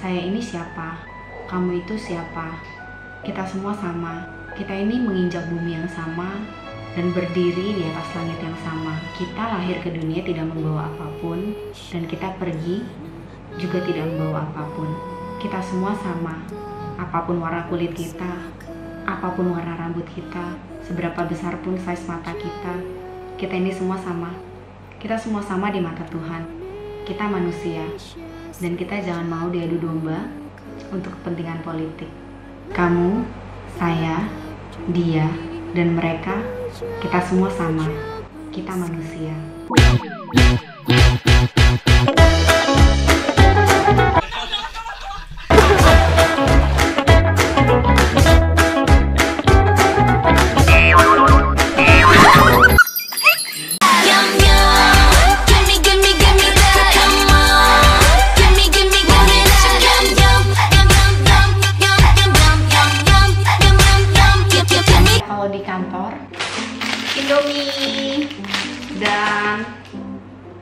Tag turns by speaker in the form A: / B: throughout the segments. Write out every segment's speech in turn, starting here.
A: Saya ini siapa? Kamu itu siapa? Kita semua sama. Kita ini menginjak bumi yang sama dan berdiri di atas langit yang sama. Kita lahir ke dunia tidak membawa apapun, dan kita pergi juga tidak membawa apapun. Kita semua sama. Apapun warna kulit kita, apapun warna rambut kita, seberapa besar pun size mata kita ini semua sama. Kita semua sama di mata Tuhan. Kita manusia, dan kita jangan mau diadu domba untuk kepentingan politik. Kamu, saya, dia, dan mereka, kita semua sama. Kita manusia. Kalau di kantor, Indomie dan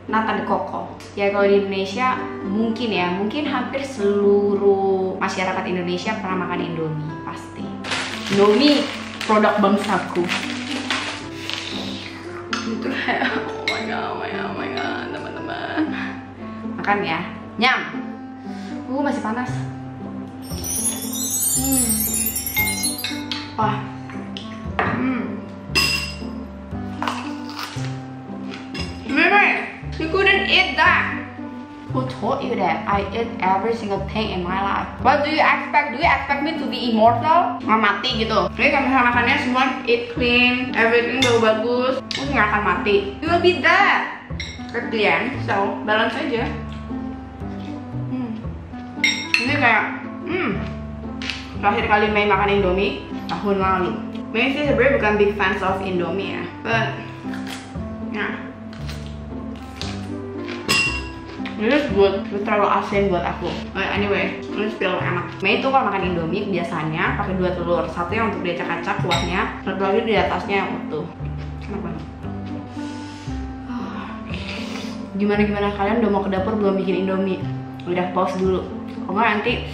A: nata de coco. Ya kalau di Indonesia mungkin hampir seluruh masyarakat Indonesia pernah makan Indomie, pasti. Indomie produk bangsaku. Itu oh my god, teman-teman. Makan ya, nyam. Masih panas. Wah. You couldn't eat that. Who told you that? I eat every single thing in my life. What do you expect? Do you expect me to be immortal? Nggak mati gitu. Jadi kalau misalnya makannya semua eat clean, everything udah bagus, terus nggak akan mati. You will be dead. Kalian, so balance aja. Ini kayak, terakhir kali Mei makan Indomie tahun lalu. Mei sih sebenarnya bukan big fans of Indomie ya, but nah. Ini good, itu terlalu asin buat aku. Anyway, ini spill enak. Mei itu kalau makan Indomie biasanya pakai 2 telur. Satu yang untuk diacak-acak kuahnya, satu lagi di atasnya yang utuh. Kenapa? Gimana kalian udah mau ke dapur belum bikin Indomie? Udah pause dulu. Kalau nggak nanti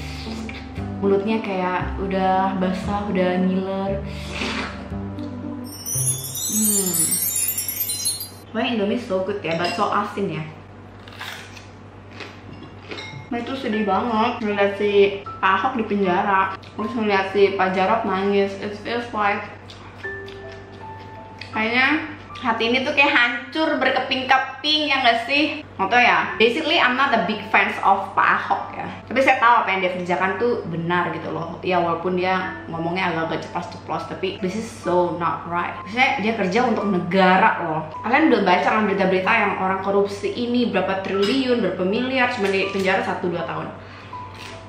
A: mulutnya kayak udah basah, udah ngiler. Wah, Indomie so good ya, but so asin ya. Nah itu sedih banget ngeliat si Pak Ahok di penjara, terus ngeliat si Pak Jarod nangis. It feels like kayaknya hati ini tuh kayak hancur berkeping-keping, ya nggak sih? Nggak tau ya. Basically I'm not a big fans of Pak Ahok ya. Tapi saya tahu apa yang dia kerjakan tuh benar gitu loh. Ya walaupun dia ngomongnya agak-agak ceplos-ceplos, tapi this is so not right. Maksudnya dia kerja untuk negara loh. Kalian udah baca kan berita-berita yang orang korupsi ini berapa triliun, berapa miliar cuma di penjara 1-2 tahun.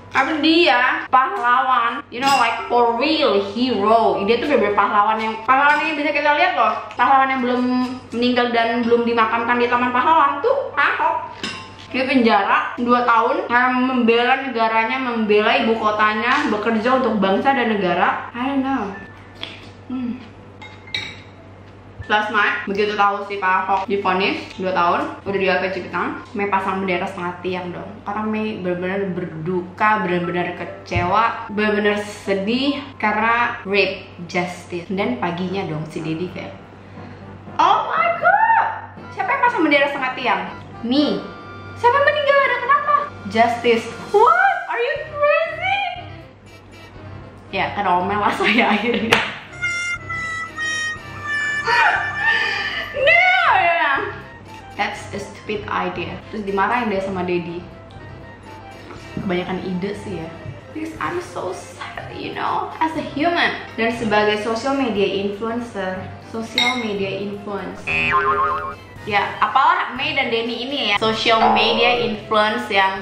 A: Tapi dia pahlawan, you know, like for real hero. Dia tuh bener-bener pahlawan yang bisa kita lihat loh. Pahlawan yang belum meninggal dan belum dimakamkan di Taman Pahlawan tuh Ahok. Dia penjara 2 tahun karena membela negaranya, membela ibu kotanya, bekerja untuk bangsa dan negara. I don't know. Last night, begitu tahu si Pak Ahok divonis 2 tahun, udah di LP Cipitan, Mei pasang bendera setengah tiang dong. Karena Mei benar-benar berduka, benar-benar kecewa, benar-benar sedih karena rape justice. Dan paginya dong si Dedi kayak, oh my god, siapa yang pasang bendera setengah tiang? Me. Siapa yang meninggal, ada kenapa? Justice. What? Are you crazy? Ya, kena omel lah saya akhirnya. That's a stupid idea. Terus dimarahin deh sama Dedi. Kebanyakan ide sih ya. Because I'm so sad, you know, as a human. Dan sebagai social media influencer, ya, apalah Mei dan Denny ini ya, social media influence yang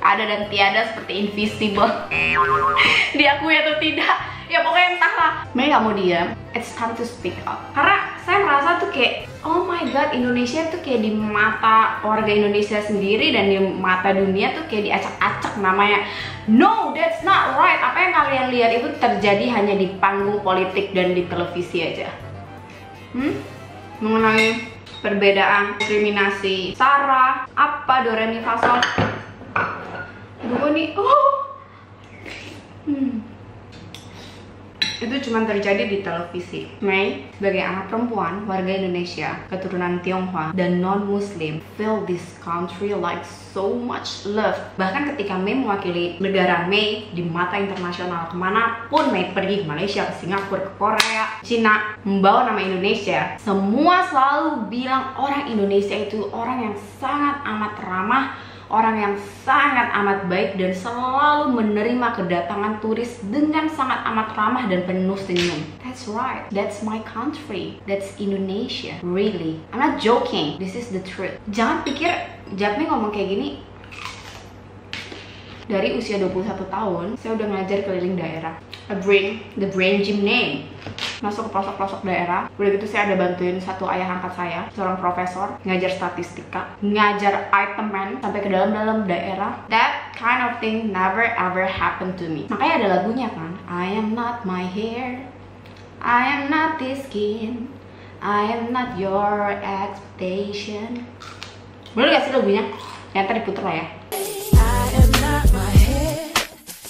A: ada dan tiada seperti invisible. Diakui atau tidak, ya pokoknya entahlah. Mei gak mau diam. It's time to speak up. Karena saya merasa tuh kayak, oh my god, Indonesia tuh kayak di mata warga Indonesia sendiri dan di mata dunia tuh kayak diacak-acak namanya. No, that's not right. Apa yang kalian lihat itu terjadi hanya di panggung politik dan di televisi aja. Mengenai perbedaan diskriminasi SARA, apa, do re mi fa sol. Gue nih, itu cuma terjadi di televisi. Mei sebagai anak perempuan warga Indonesia keturunan Tionghoa dan non-Muslim feel this country like so much love. Bahkan ketika Mei mewakili negara Mei di mata internasional, kemanapun Mei pergi, ke Malaysia, ke Singapura, ke Korea, Cina, membawa nama Indonesia, semua selalu bilang orang Indonesia itu orang yang sangat amat ramah, orang yang sangat amat baik, dan selalu menerima kedatangan turis dengan sangat amat ramah dan penuh senyum. That's right, that's my country, that's Indonesia, really. I'm not joking, this is the truth. Jangan pikir Japme ngomong kayak gini. Dari usia 21 tahun, saya udah ngajar keliling daerah. I bring the brain gym name. Masuk ke pelosok-pelosok daerah. Udah gitu saya ada bantuin satu ayah angkat saya, seorang profesor, ngajar statistika, ngajar iteman sampai ke dalam-dalam daerah. That kind of thing never ever happened to me. Makanya ada lagunya kan, I am not my hair, I am not this skin, I am not your expectation. Boleh gak sih lagunya? Yang tadi puter lah ya. I am not my hair,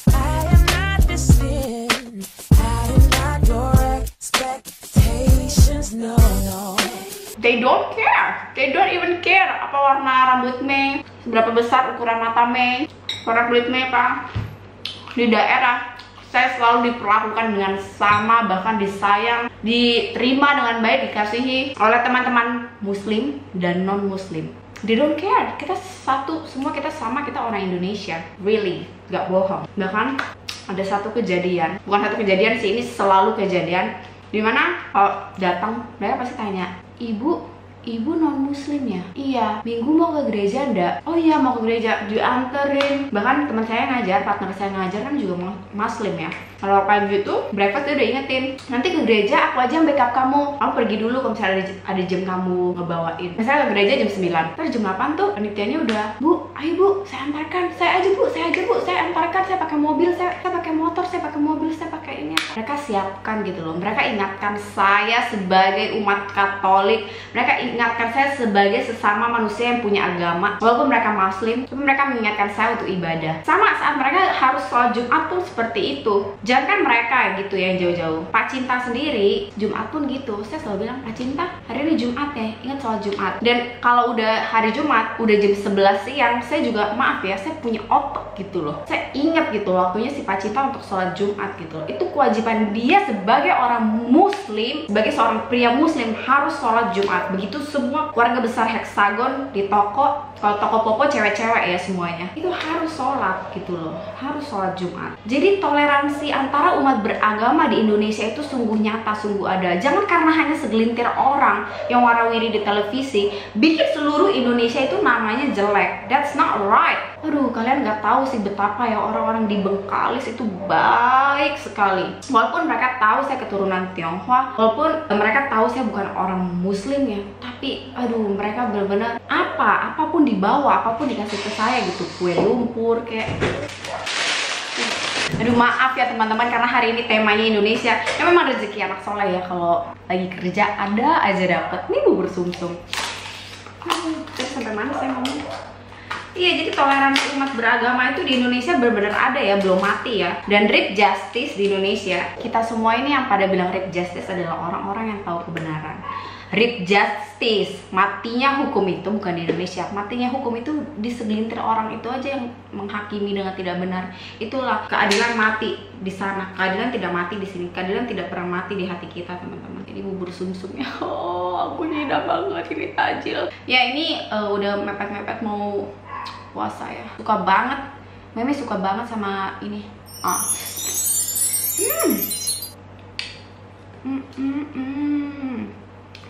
A: I am not this skin, I am not your expectations, no. They don't care, they don't even care apa warna rambut Mei, seberapa besar ukuran mata Mei, warna kulit Mei apa. Di daerah saya selalu diperlakukan dengan sama, bahkan disayang, diterima dengan baik, dikasihi oleh teman-teman Muslim dan non-Muslim. They don't care, kita satu, semua kita sama, kita orang Indonesia, really, gak bohong. Bahkan ada satu kejadian, bukan satu kejadian sih, ini selalu kejadian, dimana kalau datang, mereka pasti tanya, Ibu non-Muslim ya? Iya. Minggu mau ke gereja enggak? Oh iya, mau ke gereja, dianterin. Bahkan teman saya ngajar, partner saya ngajar kan juga Muslim ya. Kalau kayak gitu, breakfast dia udah ingetin, nanti ke gereja aku aja yang backup kamu. Kamu pergi dulu kalau misalnya ada jam kamu ngebawain. Misalnya ke gereja jam 9, terus jam 8 tuh penitiannya udah, Bu, ayo Bu, saya antarkan. Saya aja Bu, saya antarkan. Saya pakai mobil, saya pakai motor, saya pakai mobil, saya pakai ini. Mereka siapkan gitu loh. Mereka ingatkan saya sebagai umat Katolik. Mereka ingatkan saya sebagai sesama manusia yang punya agama. Walaupun mereka Muslim, tapi mereka mengingatkan saya untuk ibadah. Sama saat mereka harus sholat Jumat pun seperti itu. Jangan kan mereka gitu ya jauh-jauh. Pak Cinta sendiri Jumat pun gitu. Saya selalu bilang, Pak Cinta, hari ini Jumat ya, ingat sholat Jumat. Dan kalau udah hari Jumat, udah jam 11 siang, saya juga maaf ya, saya punya otak gitu loh. Saya ingat gitu waktunya si Pak Cinta untuk sholat Jumat gitu loh. Itu kewajiban dia sebagai orang Muslim, sebagai seorang pria Muslim harus sholat Jumat. Begitu semua keluarga besar Heksagon di toko, kalau toko Popo cewek-cewek ya semuanya, itu harus sholat gitu loh, harus sholat Jumat. Jadi toleransi antara umat beragama di Indonesia itu sungguh nyata, sungguh ada. Jangan karena hanya segelintir orang yang warawiri di televisi bikin seluruh Indonesia itu namanya jelek. That's not right. Aduh, kalian nggak tahu sih betapa ya orang-orang di Bengkalis itu baik sekali. Walaupun mereka tahu saya keturunan Tionghoa, walaupun mereka tahu saya bukan orang Muslim ya, tapi aduh, mereka benar-benar apapun dibawa, apapun dikasih ke saya gitu, kue lumpur kayak. Aduh, maaf ya teman-teman, karena hari ini temanya Indonesia. Ya memang rezeki anak soleh ya, kalau lagi kerja ada aja dapet. Nih bubur sumsum. Terus sampai mana saya ngomong? Iya, jadi toleransi umat beragama itu di Indonesia benar-benar ada ya, belum mati ya. Dan rape justice di Indonesia, kita semua ini yang pada bilang rape justice adalah orang-orang yang tahu kebenaran. Rape justice, matinya hukum itu bukan di Indonesia. Matinya hukum itu di segelintir orang itu aja yang menghakimi dengan tidak benar. Itulah keadilan mati di sana. Keadilan tidak mati di sini. Keadilan tidak pernah mati di hati kita, teman-teman. Ini bubur sumsumnya. Oh, aku nyida banget ini tajil. Ya, ini udah mepet-mepet mau puasa ya. Suka banget. Meme suka banget sama ini.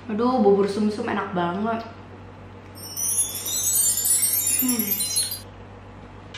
A: Aduh, bubur sumsum enak banget.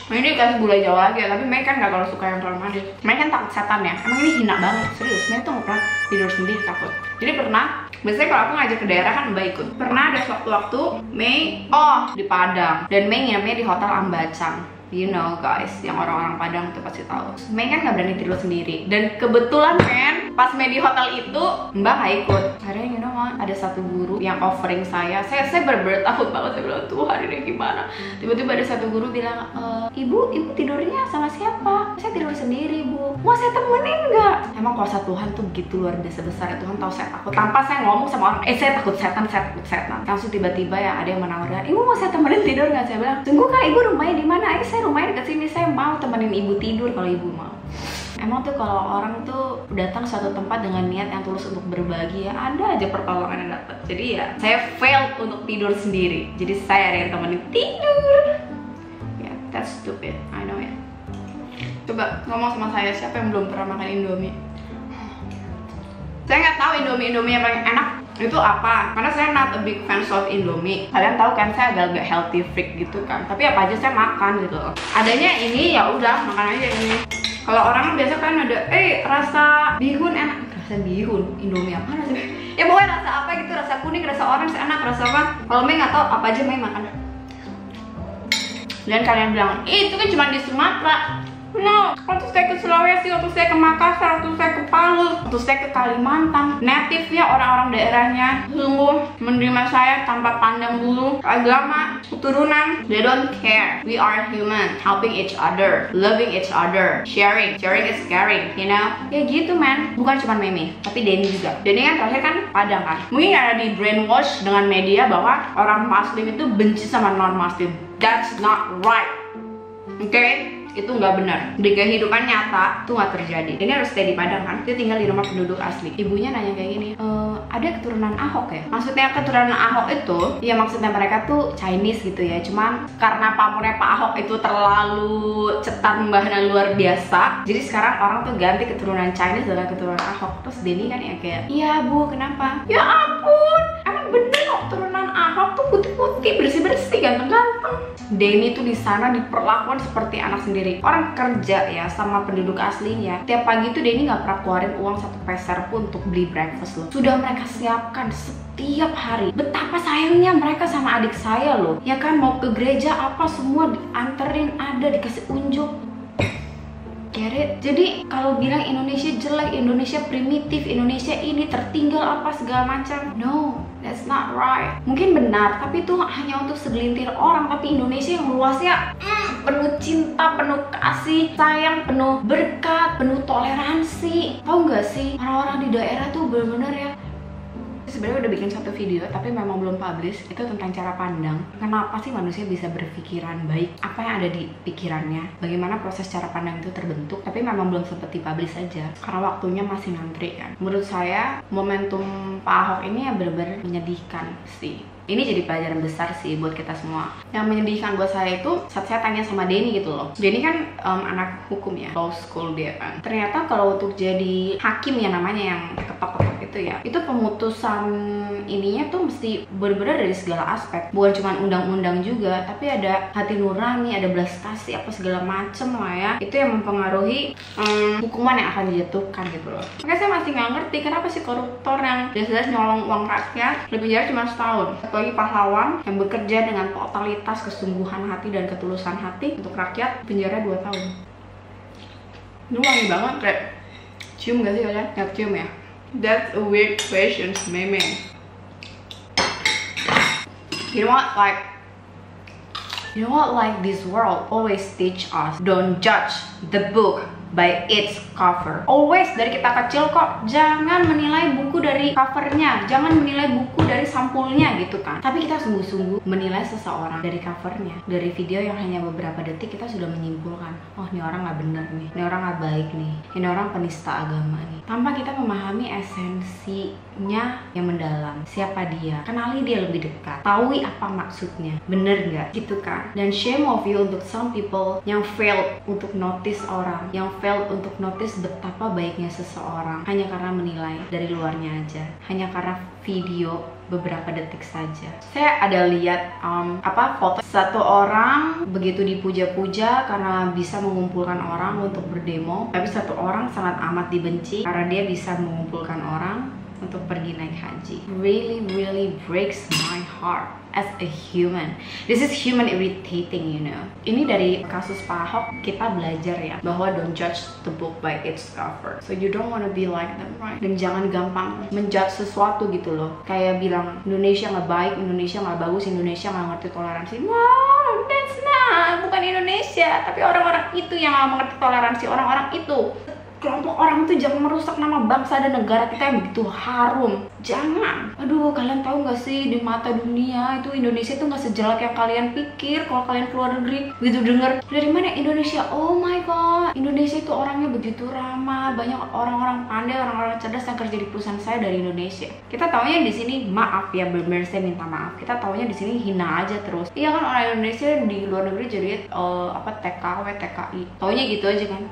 A: Ini dikasih gula jawa lagi ya, tapi Mei kan gak terlalu suka yang terlalu manis. Mei kan takut setan ya. Emang ini hina banget, serius. Mei tuh gak pernah tidur sendiri, takut. Jadi pernah, biasanya kalau aku ngajak ke daerah kan Mbak ikut. Pernah ada waktu Mei, di Padang. Dan Mei nginepnya di Hotel Ambacang. You know guys, yang orang-orang Padang tuh pasti tahu. Mei kan gak berani tidur sendiri. Dan kebetulan men, pas Mei di hotel itu, Mbak gak ikut. Akhirnya you know what, ada satu guru yang offering saya bener-bener takut banget. Saya bilang, Tuhan ini gimana. Tiba-tiba ada satu guru bilang, Ibu tidurnya sama siapa? Saya tidur sendiri Bu. Mau saya temenin gak? emang kuasa Tuhan tuh begitu luar biasa besar ya. Tuhan tahu saya takut tanpa saya ngomong sama orang, saya takut setan, saya takut setan. Langsung tiba-tiba ya ada yang menawarkan, ibu mau saya temenin tidur nggak? Saya bilang, tunggu kak, ibu rumahnya di mana? Saya rumahnya dekat sini, saya mau temenin ibu tidur kalau ibu mau. Emang tuh kalau orang tuh datang suatu tempat dengan niat yang tulus untuk berbagi ya ada aja pertolongan yang dapat. Jadi ya saya failed untuk tidur sendiri. Jadi saya ada yang temenin tidur. Ya, that's stupid. I know it. Coba ngomong sama saya, siapa yang belum pernah makan Indomie? Saya nggak tahu Indomie yang paling enak itu apa, karena saya not a big fan of Indomie. Kalian tahu kan saya agak-agak healthy freak gitu kan, tapi apa aja saya makan gitu loh. Adanya ini ya udah makan aja ini. Kalau orang biasa kan ada rasa bihun enak, rasa bihun Indomie apa rasanya? Ya pokoknya rasa apa gitu, rasa kuning, rasa orange enak, rasa apa? Kalau Mei nggak tahu apa aja Mei makan. Dan kalian bilang itu kan cuma di Sumatera. No, waktu saya ke Sulawesi, waktu saya ke Makassar, waktu saya ke Palu, waktu saya ke Kalimantan, native-nya orang-orang daerahnya sungguh menerima saya tanpa pandang bulu, agama, keturunan. They don't care. We are human, helping each other, loving each other, sharing is caring, you know? Ya gitu man. Bukan cuma Memi, tapi Denny juga. Denny kan terakhir kan Padang kan. Mungkin ada di brainwash dengan media bahwa orang Muslim itu benci sama non-Muslim. That's not right. Okay? Itu nggak benar. Di kehidupan nyata tuh nggak terjadi. Ini harus stay di Padang kan, dia tinggal di rumah penduduk asli. Ibunya nanya kayak gini, ada keturunan Ahok ya? Maksudnya keturunan Ahok itu ya maksudnya mereka tuh Chinese gitu ya, cuman karena pamornya Pak Ahok itu terlalu cetar membahana luar biasa, jadi sekarang orang tuh ganti keturunan Chinese dengan keturunan Ahok. Terus Denny kan ya kayak, iya bu kenapa? Ya ampun, emang bener kok keturunan Ahok tuh putih-putih, bersih-bersih, ganteng-ganteng. Denny tuh di sana diperlakukan seperti anak sendiri. Orang kerja ya sama penduduk aslinya, tiap pagi tuh Denny nggak pernah keluarin uang 1 peser pun untuk beli breakfast loh. Sudah mereka siapkan setiap hari. Betapa sayangnya mereka sama adik saya loh. Ya kan mau ke gereja apa semua dianterin, ada dikasih unjuk. Get it? Jadi kalau bilang Indonesia jelek, Indonesia primitif, Indonesia ini tertinggal apa segala macam, no, that's not right. Mungkin benar, tapi itu hanya untuk segelintir orang. Tapi Indonesia yang luasnya penuh cinta, penuh kasih sayang, penuh berkat, penuh toleransi. Tahu nggak sih orang-orang di daerah tuh benar-benar ya. Sebenarnya udah bikin satu video tapi memang belum publish, itu tentang cara pandang. Kenapa sih manusia bisa berpikiran baik? Apa yang ada di pikirannya? Bagaimana proses cara pandang itu terbentuk? Tapi memang belum sempat dipublish saja karena waktunya masih ngantri kan. Menurut saya momentum Pak Ahok ini ya benar-benar menyedihkan sih. Ini jadi pelajaran besar sih buat kita semua. Yang menyedihkan buat saya itu saat saya tanya sama Denny gitu loh. Denny kan anak hukum ya, law school dia kan. Ternyata kalau untuk jadi hakim ya namanya yang ketok-ketok itu ya, itu pemutusan ininya tuh mesti benar-benar dari segala aspek. Bukan cuma undang-undang juga, tapi ada hati nurani, ada belas kasih apa segala macem lah ya. Itu yang mempengaruhi hukuman yang akan dijatuhkan gitu loh. Makanya saya masih nggak ngerti kenapa sih koruptor yang jelas-jelas nyolong uang rakyat lebih jauh cuma setahun. Bagi pahlawan yang bekerja dengan totalitas, kesungguhan hati dan ketulusan hati untuk rakyat, penjara 2 tahun. Ini wangi banget, kayak cium gak sih kalian? Nggak cium ya? That's a weird question, meme. You know what? Like this world always teach us, don't judge the book by its cover. Always dari kita kecil kok, jangan menilai buku dari covernya, jangan menilai buku dari sampulnya gitu kan. Tapi kita sungguh-sungguh menilai seseorang dari covernya. Dari video yang hanya beberapa detik kita sudah menyimpulkan, oh ini orang nggak bener nih, ini orang nggak baik nih, ini orang penista agama nih. Tanpa kita memahami esensinya yang mendalam, siapa dia, kenali dia lebih dekat, tahu apa maksudnya, bener nggak gitu kan. Dan shame of you untuk some people yang failed untuk notice orang, yang failed untuk notice betapa baiknya seseorang hanya karena menilai dari luarnya aja, hanya karena video beberapa detik saja. Saya ada lihat foto satu orang begitu dipuja-puja karena bisa mengumpulkan orang untuk berdemo, tapi satu orang sangat amat dibenci karena dia bisa mengumpulkan orang untuk pergi naik haji. Really breaks my heart as a human. This is human irritating, you know. Ini dari kasus Pak Ahok kita belajar ya bahwa don't judge the book by its cover. So you don't wanna be like them, right? Dan jangan gampang menjudge sesuatu gitu loh. Kayak bilang Indonesia nggak baik, Indonesia nggak bagus, Indonesia nggak ngerti toleransi. Wow, that's not. Bukan Indonesia, tapi orang-orang itu yang nggak mengerti toleransi. Orang-orang itu sekelompok orang itu jangan merusak nama bangsa dan negara kita yang begitu harum. Jangan. Aduh, kalian tahu nggak sih, di mata dunia itu Indonesia tuh nggak sejelek yang kalian pikir. Kalau kalian keluar negeri begitu denger dari mana Indonesia, oh my god, Indonesia itu orangnya begitu ramah, banyak orang-orang pandai, orang-orang cerdas yang kerja di perusahaan saya dari Indonesia. Kita taunya di sini, maaf ya, bener-bener saya minta maaf, kita taunya di sini hina aja terus. Iya kan, orang Indonesia di luar negeri jadi TKW, TKI, taunya gitu aja kan.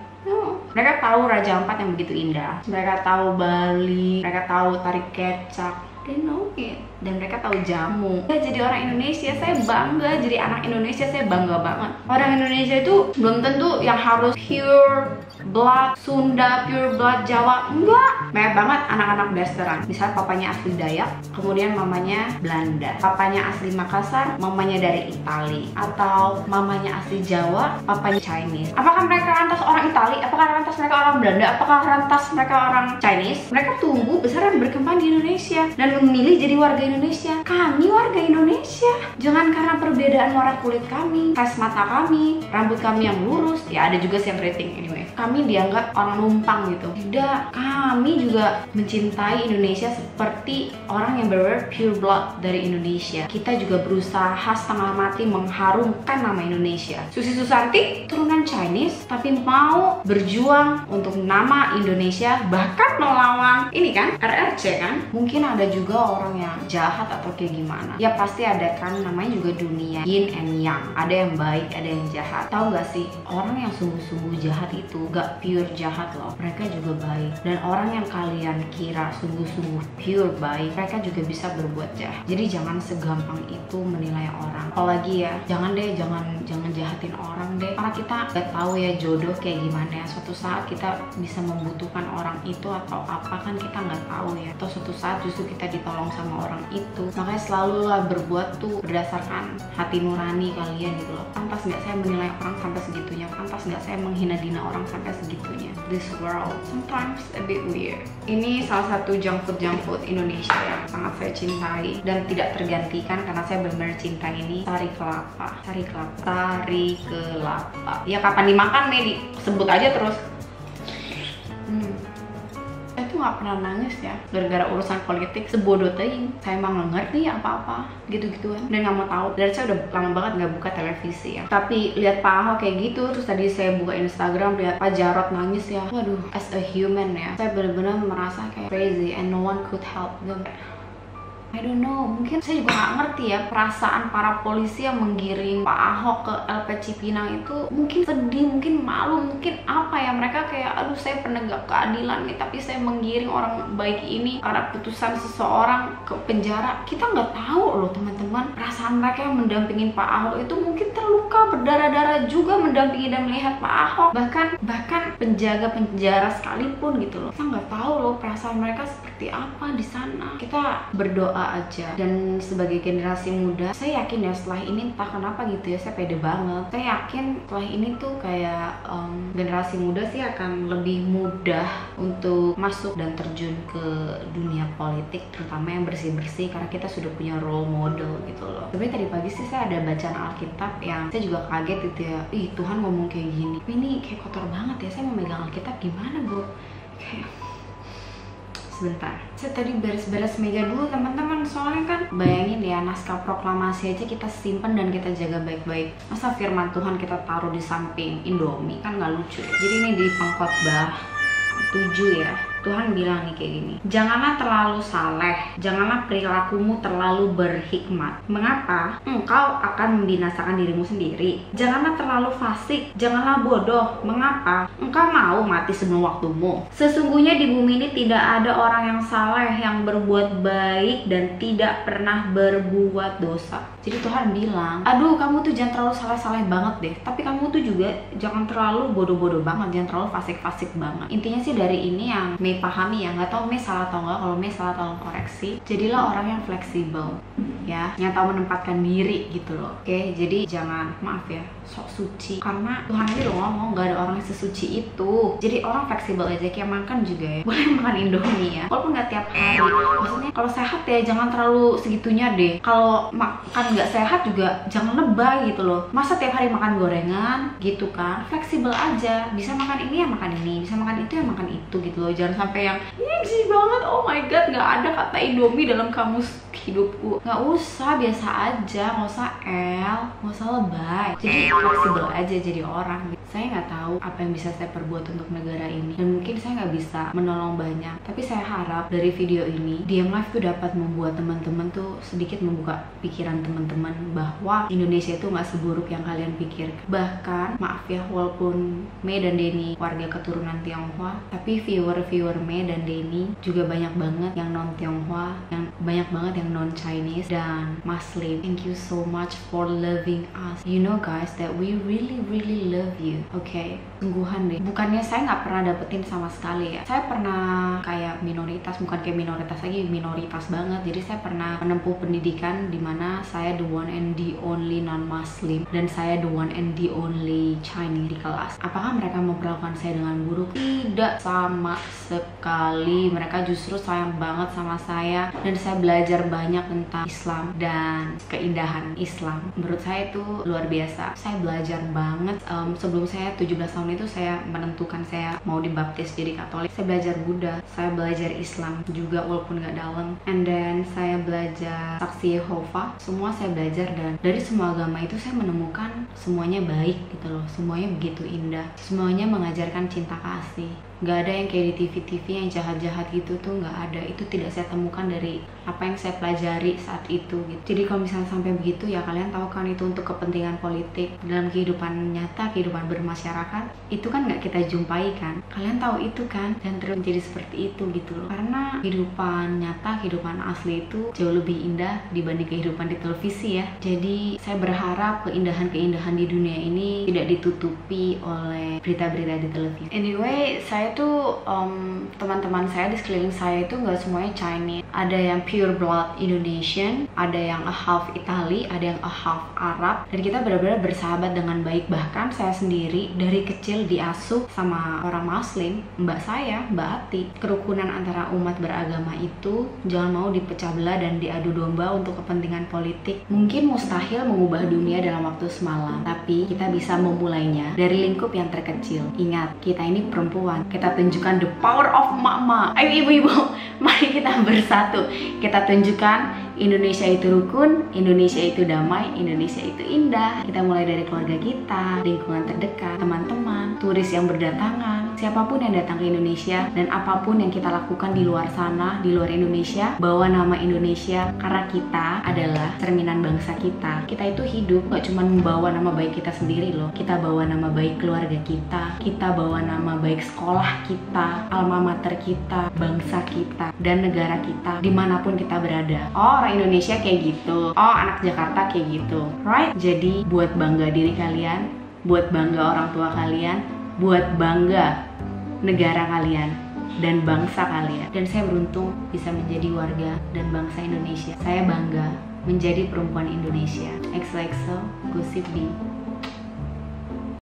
A: Mereka tahu Raja Ampat yang begitu indah, mereka tahu Bali, mereka tahu tari kecak, they know it. Dan mereka tahu jamu. Ya, jadi orang Indonesia saya bangga, jadi anak Indonesia saya bangga banget. Orang Indonesia itu belum tentu yang harus pure blood Sunda, pure blood Jawa, enggak. Banyak banget anak-anak blasteran. Misal papanya asli Dayak, kemudian mamanya Belanda, papanya asli Makassar, mamanya dari Itali, atau mamanya asli Jawa, papanya Chinese. Apakah mereka lantas orang Itali? Apakah lantas mereka orang Belanda? Apakah lantas mereka orang Chinese? Mereka tumbuh, besar, dan berkembang di Indonesia dan memilih jadi warga Indonesia. Kami warga Indonesia. Jangan karena perbedaan warna kulit kami, ras mata kami, rambut kami yang lurus, ya ada juga yang rating anyway, kami dianggap orang numpang gitu. Tidak, kami juga mencintai Indonesia seperti orang yang benar pure blood dari Indonesia. Kita juga berusaha setengah mati mengharumkan nama Indonesia. Susi Susanti turunan Chinese tapi mau berjuang untuk nama Indonesia, bahkan melawan ini kan RRC kan. Mungkin ada juga orang yang jahat atau kayak gimana, ya pasti ada kan, namanya juga dunia yin and yang, ada yang baik, ada yang jahat. Tahu gak sih, orang yang sungguh-sungguh jahat itu gak pure jahat loh, mereka juga baik. Dan orang yang kalian kira sungguh-sungguh pure baik, mereka juga bisa berbuat jahat. Jadi jangan segampang itu menilai orang. Apalagi ya, jangan jahatin orang deh, karena kita gak tahu ya jodoh kayak gimana ya. Suatu saat kita bisa membutuhkan orang itu atau apa kan kita nggak tahu ya, atau suatu saat justru kita ditolong sama orang itu. Makanya selalulah berbuat tuh berdasarkan hati nurani kalian gitu loh. Pantas nggak saya menilai orang sampai segitunya? Pantas nggak saya menghina-hina orang sampai segitunya? This world sometimes a bit weird. Ini salah satu junk food Indonesia yang sangat saya cintai dan tidak tergantikan karena saya benar-benar cinta ini, tari kelapa. Ya kapan dimakan nih, disebut aja terus. Saya tuh nggak pernah nangis ya gara-gara urusan politik, sebodoh teuing. Saya emang nggak ngerti apa-apa gitu-gituan dan nggak mau tahu. Dan saya udah lama banget nggak buka televisi ya. Tapi lihat Pak Ahok kayak gitu, terus tadi saya buka Instagram lihat Pak Jarod nangis ya. Waduh, as a human ya, saya benar-benar merasa kayak crazy and no one could help them. I don't know, mungkin saya juga nggak ngerti ya perasaan para polisi yang menggiring Pak Ahok ke LP Cipinang itu. Mungkin sedih, mungkin malu, mungkin apa ya, mereka kayak aduh saya penegak keadilan nih tapi saya menggiring orang baik ini karena putusan seseorang ke penjara. Kita nggak tahu loh teman-teman, perasaan mereka yang mendampingin Pak Ahok itu mungkin terluka berdarah-darah juga mendampingi dan melihat Pak Ahok, bahkan penjaga penjara sekalipun gitu loh. Kita nggak tahu loh perasaan mereka seperti apa di sana. Kita berdoa aja. Dan sebagai generasi muda, saya yakin ya setelah ini entah kenapa gitu ya, saya pede banget, saya yakin setelah ini tuh kayak generasi muda sih akan lebih mudah untuk masuk dan terjun ke dunia politik, terutama yang bersih-bersih karena kita sudah punya role model gitu loh. Sebenarnya tadi pagi sih saya ada bacaan Alkitab yang saya juga kaget gitu ya, ih Tuhan ngomong kayak gini, ini kayak kotor banget ya, saya mau megang Alkitab gimana bu? Kayak sebentar, saya tadi beres-beres meja dulu teman-teman, soalnya kan bayangin ya, naskah proklamasi aja kita simpen dan kita jaga baik-baik, masa firman Tuhan kita taruh di samping Indomie, kan nggak lucu. Jadi ini di Pengkhotbah 7 ya, Tuhan bilang nih kayak gini, janganlah terlalu saleh, janganlah perilakumu terlalu berhikmat. Mengapa? Engkau akan membinasakan dirimu sendiri. Janganlah terlalu fasik, janganlah bodoh. Mengapa? Engkau mau mati sebelum waktumu. Sesungguhnya di bumi ini tidak ada orang yang saleh, yang berbuat baik dan tidak pernah berbuat dosa. Jadi Tuhan bilang, aduh kamu tuh jangan terlalu saleh-saleh banget deh, tapi kamu tuh juga jangan terlalu bodoh-bodoh banget, jangan terlalu fasik-fasik banget. Intinya sih dari ini yang Mei pahami ya, nggak tahu Mei salah atau nggak. Kalau Mei salah tolong koreksi. Jadilah orang yang fleksibel. ya, yang tahu menempatkan diri gitu loh. Oke, jadi jangan, maaf ya, sok suci, karena Tuhan aja udah ngomong gak ada orang yang sesuci itu. Jadi orang fleksibel aja, kayak makan juga ya, boleh makan Indomie ya, walaupun nggak tiap hari. Maksudnya kalau sehat ya jangan terlalu segitunya deh. Kalau makan nggak sehat juga jangan lebay gitu loh. Masa tiap hari makan gorengan gitu kan? Fleksibel aja, bisa makan ini ya makan ini, bisa makan itu ya makan itu gitu loh. Jangan sampai yang ini sih banget, oh my god, nggak ada kata Indomie dalam kamus hidupku. Nggak usah, biasa aja, nggak usah nggak usah lebay. Jadi fleksibel aja jadi orang. Saya nggak tahu apa yang bisa saya perbuat untuk negara ini, dan mungkin saya nggak bisa menolong banyak, tapi saya harap dari video ini Diam Live tuh dapat membuat teman-teman tuh sedikit membuka pikiran teman-teman bahwa Indonesia itu nggak seburuk yang kalian pikir. Bahkan maaf ya, walaupun Mei dan Denny warga keturunan Tionghoa, tapi viewer Mei dan Denny juga banyak banget yang non Tionghoa, yang banyak banget yang non Chinese dan Muslim. Thank you so much for loving us. You know guys that we really love you. Oke, sungguhan deh. Bukannya saya nggak pernah dapetin sama sekali ya. Saya pernah kayak minoritas, bukan kayak minoritas lagi, minoritas banget. Jadi saya pernah menempuh pendidikan di mana saya the one and the only non-Muslim dan saya the one and the only Chinese di kelas. Apakah mereka memperlakukan saya dengan buruk? Tidak sama sekali. Mereka justru sayang banget sama saya dan saya belajar banyak tentang Islam dan keindahan Islam. Menurut saya itu luar biasa. Saya belajar banget. Sebelum saya 17 tahun itu saya menentukan saya mau dibaptis jadi Katolik. Saya belajar Buddha, saya belajar Islam juga walaupun nggak dalam, and then saya belajar saksi Yehova. Semua saya belajar, dan dari semua agama itu saya menemukan semuanya baik gitu loh, semuanya begitu indah, semuanya mengajarkan cinta kasih. Nggak ada yang kayak di TV-TV yang jahat-jahat gitu tuh, nggak ada. Itu tidak saya temukan dari apa yang saya pelajari saat itu gitu. Jadi kalau misalnya sampai begitu ya kalian tahu kan itu untuk kepentingan politik. Dalam kehidupan nyata, kehidupan bermasyarakat, itu kan nggak kita jumpai kan. Kalian tahu itu kan, dan terus menjadi seperti itu gitu loh. Karena kehidupan nyata, kehidupan asli itu jauh lebih indah dibanding kehidupan di televisi ya. Jadi saya berharap keindahan-keindahan di dunia ini tidak ditutupi oleh berita-berita di televisi. Anyway, saya tuh teman-teman saya di sekeliling saya itu nggak semuanya Chinese. Ada yang pure blood Indonesian, ada yang a half Itali, ada yang a half Arab, dan kita benar-benar bersahabat dengan baik. Bahkan saya sendiri dari kecil diasuh sama orang Muslim, mbak saya, Mbak Ati. Kerukunan antara umat beragama itu jangan mau dipecah belah dan diadu domba untuk kepentingan politik. Mungkin mustahil mengubah dunia dalam waktu semalam, tapi kita bisa memulainya dari lingkup yang terkecil. Ingat, kita ini perempuan, kita tunjukkan the power of mama. Ayo ibu-ibu, mari kita bersatu. Kita tunjukkan Indonesia itu rukun, Indonesia itu damai, Indonesia itu indah. Kita mulai dari keluarga kita, lingkungan terdekat, teman-teman, turis yang berdatangan, siapapun yang datang ke Indonesia, dan apapun yang kita lakukan di luar sana, di luar Indonesia, bawa nama Indonesia, karena kita adalah cerminan bangsa kita. Kita itu hidup gak cuma membawa nama baik kita sendiri loh, kita bawa nama baik keluarga kita bawa nama baik sekolah kita, alma mater kita, bangsa kita, dan negara kita, dimanapun kita berada. Oh, orang Indonesia kayak gitu, oh anak Jakarta kayak gitu, right? Jadi buat bangga diri kalian, buat bangga orang tua kalian, buat bangga negara kalian dan bangsa kalian. Dan saya beruntung bisa menjadi warga dan bangsa Indonesia. Saya bangga menjadi perempuan Indonesia. XOXO, Gosip B.